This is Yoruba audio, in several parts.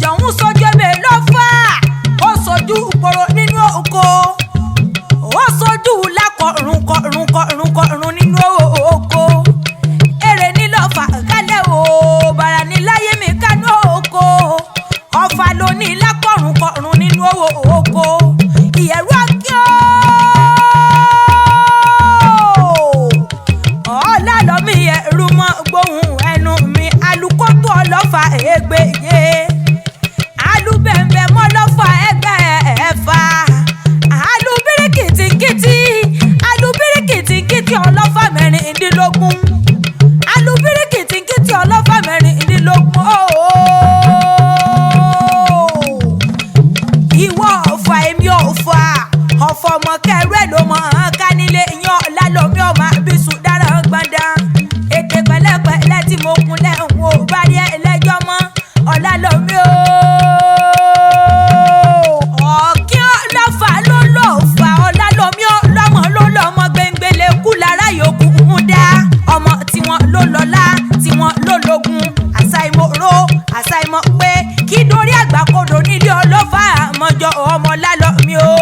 ọ̀hún sojú ebè lọ́fà ó sojú ìpòrò nínú oko ó sojú lákọ̀rùn nínú oko èrè nílọ́fà kálẹ̀ o bàrà ní láyé mi kánú oko Ọ̀fà ló ní lákọ̀rùn nínú oko ìyẹ̀rú akíọ́ ọ̀làlọ́mí ẹ̀rú mọ́ gbóhùn ẹnu mi alukótó ọlọ́fà ègbèyé alubẹ̀m̀bẹ̀ mọ́ lọ́fà ẹgbẹ́ ẹ̀fà alubirikìtìkìtì ọlọ́fà mẹ́rìndínlógún alubirikìtìkìtì ọlọ́fà mẹ́rìndínlógún ìwọ Ọ̀fà èmi Ọ̀fà Ọ̀fà ọmọ kẹrù ẹ̀ ló mọ̀ ọ́n ká nílé yan lálọ́mí ọmọ àbísùn dára gbọ̀ndàn ètè pẹ̀lẹ́pẹ̀lẹ́ tí mo kunlẹ̀ ń wo bá rí ẹlẹ́jọ́ mọ́ ọ̀làlọ́mí o. ọ̀kí ọlọ́fà ló lọ́ọ̀fà ọ̀làlọ́mí ọlọ́mọ ló lọ́mọ gbẹ̀ngbẹ̀lẹ̀ kú lára yòókù ń dá ọmọ tiwọn ló lọ́lá tiwọn ló lógun àṣàìmọ̀ pé kí dórí àgbàkodò nílé ọlọ́fà àmọ́jọ ọmọ lálọ́mí o.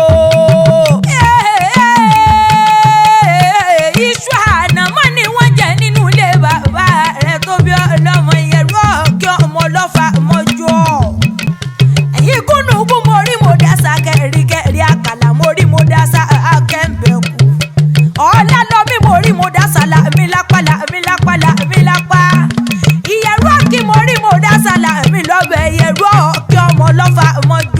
iṣu ànàmọ́ ni wọ́n jẹ nínú ilé bàbá rẹ̀ tó bí ọlọ́mọ ìyẹ̀rú ọ̀kí ọmọ ọlọ́fà mọ́jọ́ ẹ̀yìn gúnùgún mo rí mo dásà kẹ̀ríkẹ̀rí àkàlà mo rí mo dásà akẹ́ńbẹ̀kù ọ̀làlọ́mí mo rí mo dásà làmí lápá ìyẹ̀rú ọ̀kí mo rí mo dásà làmí lọ́bẹ̀ ìyẹ̀rú ọ̀kí ọmọ ọlọ́fà mọ́jọ́.